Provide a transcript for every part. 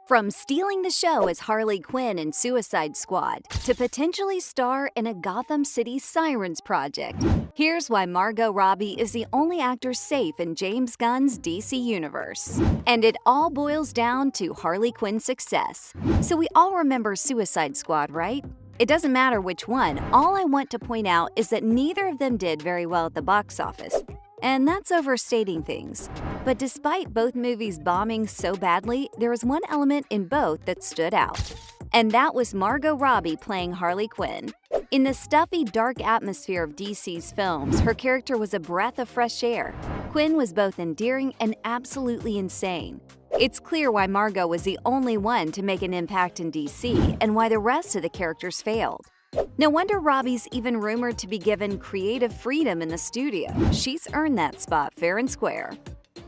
From stealing the show as Harley Quinn in Suicide Squad to potentially star in a Gotham City Sirens project, here's why Margot Robbie is the only actor safe in James Gunn's DC universe. And it all boils down to Harley Quinn's success. So we all remember Suicide Squad, right? It doesn't matter which one, all I want to point out is that neither of them did very well at the box office. And that's overstating things. But despite both movies bombing so badly, there was one element in both that stood out. And that was Margot Robbie playing Harley Quinn. In the stuffy, dark atmosphere of DC's films, her character was a breath of fresh air. Quinn was both endearing and absolutely insane. It's clear why Margot was the only one to make an impact in DC and why the rest of the characters failed. No wonder Robbie's even rumored to be given creative freedom in the studio. She's earned that spot fair and square.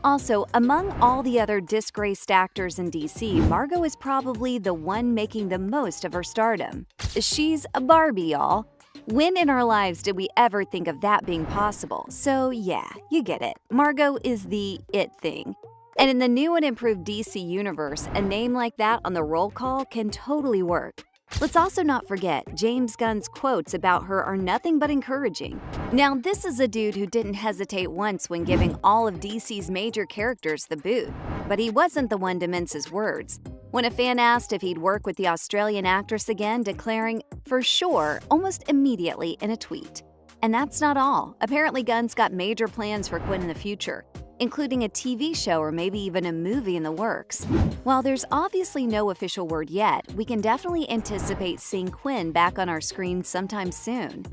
Also, among all the other disgraced actors in DC, Margot is probably the one making the most of her stardom. She's a Barbie, y'all. When in our lives did we ever think of that being possible? So yeah, you get it. Margot is the it thing. And in the new and improved DC universe, a name like that on the roll call can totally work. Let's also not forget, James Gunn's quotes about her are nothing but encouraging. Now, this is a dude who didn't hesitate once when giving all of DC's major characters the boot, but he wasn't the one to mince his words. When a fan asked if he'd work with the Australian actress again, declaring, "For sure," almost immediately in a tweet. And that's not all. Apparently, Gunn's got major plans for Quinn in the future, including a TV show or maybe even a movie in the works. While there's obviously no official word yet, we can definitely anticipate seeing Quinn back on our screens sometime soon.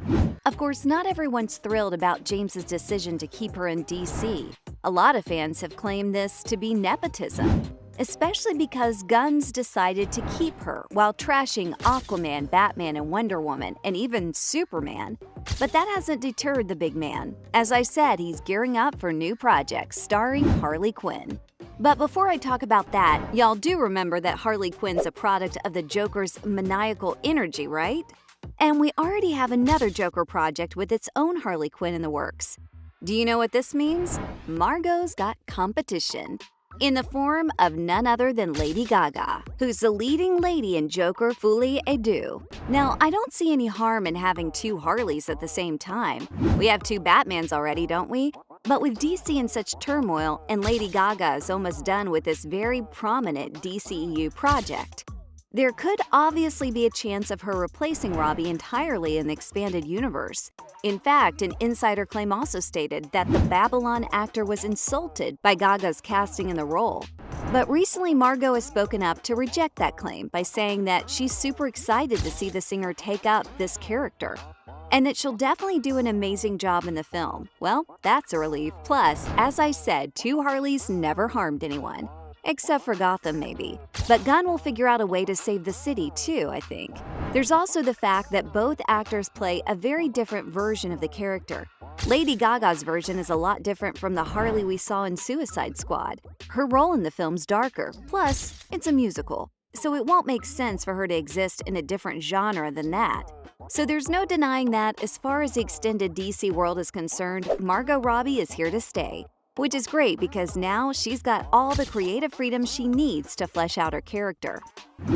Of course, not everyone's thrilled about James's decision to keep her in DC. A lot of fans have claimed this to be nepotism, especially because Gunn's decided to keep her while trashing Aquaman, Batman, and Wonder Woman, and even Superman. But that hasn't deterred the big man. As I said, he's gearing up for new projects starring Harley Quinn. But before I talk about that, y'all do remember that Harley Quinn's a product of the Joker's maniacal energy, right? And we already have another Joker project with its own Harley Quinn in the works. Do you know what this means? Margot's got competition, in the form of none other than Lady Gaga, who's the leading lady in Joker Folie à Deux. Now, I don't see any harm in having two Harleys at the same time. We have two Batmans already, don't we? But with DC in such turmoil, and Lady Gaga is almost done with this very prominent DCEU project, there could obviously be a chance of her replacing Robbie entirely in the expanded universe. In fact, an insider claim also stated that the Babylon actor was insulted by Gaga's casting in the role. But recently, Margot has spoken up to reject that claim by saying that she's super excited to see the singer take up this character, and that she'll definitely do an amazing job in the film. Well, that's a relief. Plus, as I said, two Harleys never harmed anyone. Except for Gotham, maybe. But Gunn will figure out a way to save the city, too, I think. There's also the fact that both actors play a very different version of the character. Lady Gaga's version is a lot different from the Harley we saw in Suicide Squad. Her role in the film's darker, plus it's a musical, so it won't make sense for her to exist in a different genre than that. So there's no denying that, as far as the extended DC world is concerned, Margot Robbie is here to stay. Which is great because now she's got all the creative freedom she needs to flesh out her character.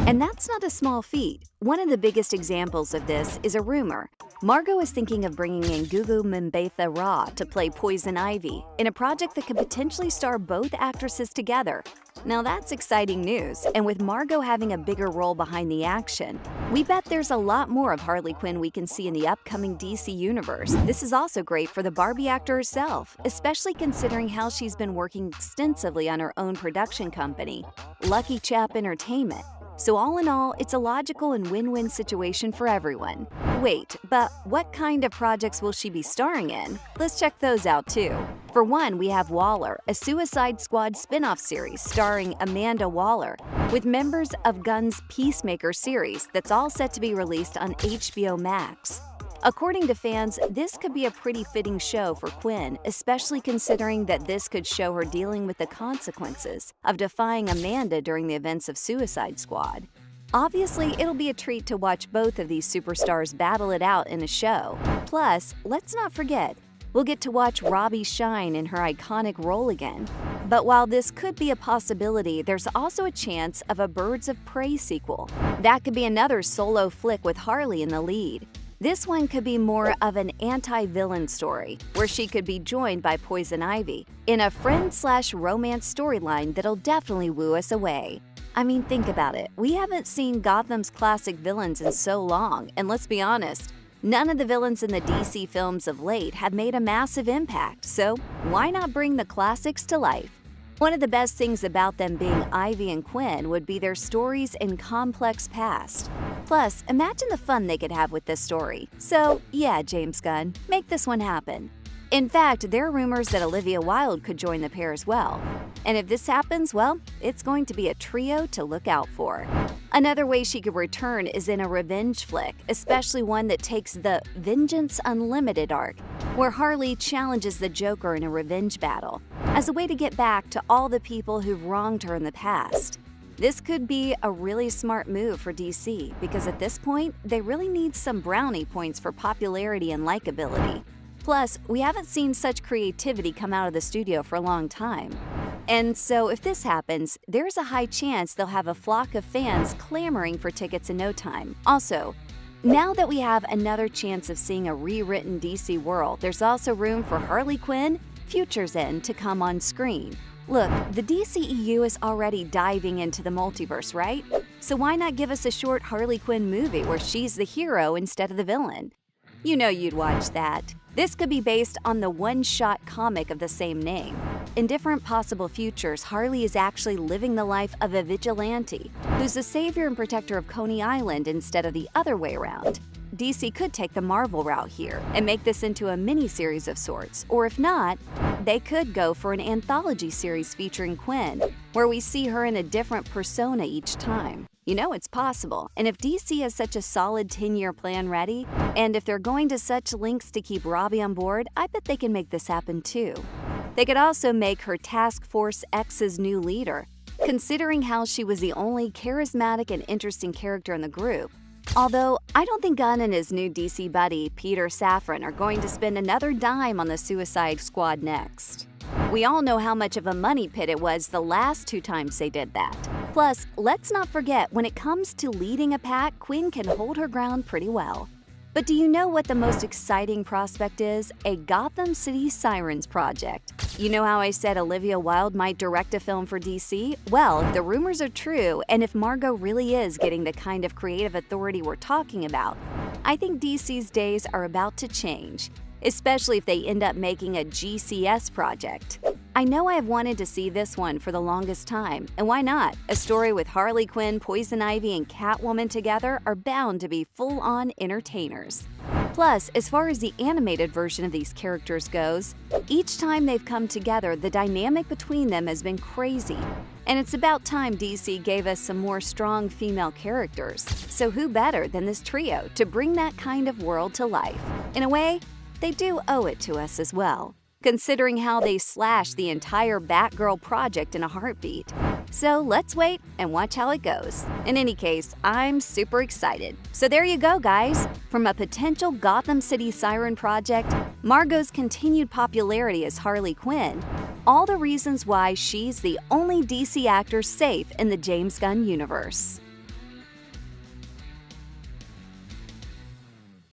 And that's not a small feat. One of the biggest examples of this is a rumor. Margot is thinking of bringing in Gugu Mbatha-Raw to play Poison Ivy in a project that could potentially star both actresses together. Now that's exciting news, and with Margot having a bigger role behind the action, we bet there's a lot more of Harley Quinn we can see in the upcoming DC universe. This is also great for the Barbie actor herself, especially considering how she's been working extensively on her own production company, Lucky Chap Entertainment. So all in all, it's a logical and win-win situation for everyone. Wait, but what kind of projects will she be starring in? Let's check those out too. For one, we have Waller, a Suicide Squad spin-off series starring Amanda Waller, with members of Gunn's Peacemaker series that's all set to be released on HBO Max. According to fans, this could be a pretty fitting show for Quinn, especially considering that this could show her dealing with the consequences of defying Amanda during the events of Suicide Squad. Obviously, it'll be a treat to watch both of these superstars battle it out in a show. Plus, let's not forget, we'll get to watch Robbie shine in her iconic role again. But while this could be a possibility, there's also a chance of a Birds of Prey sequel. That could be another solo flick with Harley in the lead. This one could be more of an anti-villain story, where she could be joined by Poison Ivy in a friend/romance storyline that'll definitely woo us away. I mean, think about it. We haven't seen Gotham's classic villains in so long, and let's be honest, none of the villains in the DC films of late have made a massive impact, so why not bring the classics to life? One of the best things about them being Ivy and Quinn would be their stories and complex past. Plus, imagine the fun they could have with this story. So, yeah, James Gunn, make this one happen. In fact, there are rumors that Olivia Wilde could join the pair as well. And if this happens, well, it's going to be a trio to look out for. Another way she could return is in a revenge flick, especially one that takes the Vengeance Unlimited arc, where Harley challenges the Joker in a revenge battle, as a way to get back to all the people who've wronged her in the past. This could be a really smart move for DC, because at this point, they really need some brownie points for popularity and likability. Plus, we haven't seen such creativity come out of the studio for a long time. And so if this happens, there's a high chance they'll have a flock of fans clamoring for tickets in no time. Also, now that we have another chance of seeing a rewritten DC world, there's also room for Harley Quinn, Future's End to come on screen. Look, the DCEU is already diving into the multiverse, right? So why not give us a short Harley Quinn movie where she's the hero instead of the villain? You know you'd watch that. This could be based on the one-shot comic of the same name. In different possible futures, Harley is actually living the life of a vigilante who's the savior and protector of Coney Island instead of the other way around. DC could take the Marvel route here and make this into a mini-series of sorts, or if not, they could go for an anthology series featuring Quinn, where we see her in a different persona each time. You know it's possible, and if DC has such a solid 10-year plan ready, and if they're going to such lengths to keep Robbie on board, I bet they can make this happen too. They could also make her Task Force X's new leader, considering how she was the only charismatic and interesting character in the group. Although, I don't think Gunn and his new DC buddy, Peter Safran, are going to spend another dime on the Suicide Squad next. We all know how much of a money pit it was the last 2 times they did that. Plus, let's not forget, when it comes to leading a pack, Quinn can hold her ground pretty well. But do you know what the most exciting prospect is? A Gotham City Sirens project. You know how I said Olivia Wilde might direct a film for DC? Well, if the rumors are true, and if Margot really is getting the kind of creative authority we're talking about, I think DC's days are about to change, especially if they end up making a GCS project. I know I have wanted to see this one for the longest time, and why not? A story with Harley Quinn, Poison Ivy, and Catwoman together are bound to be full-on entertainers. Plus, as far as the animated version of these characters goes, each time they've come together, the dynamic between them has been crazy. And it's about time DC gave us some more strong female characters. So who better than this trio to bring that kind of world to life? In a way, they do owe it to us as well, considering how they slashed the entire Batgirl project in a heartbeat. So let's wait and watch how it goes. In any case, I'm super excited. So there you go, guys. From a potential Gotham City Siren project, Margot's continued popularity as Harley Quinn, all the reasons why she's the only DC actor safe in the James Gunn universe.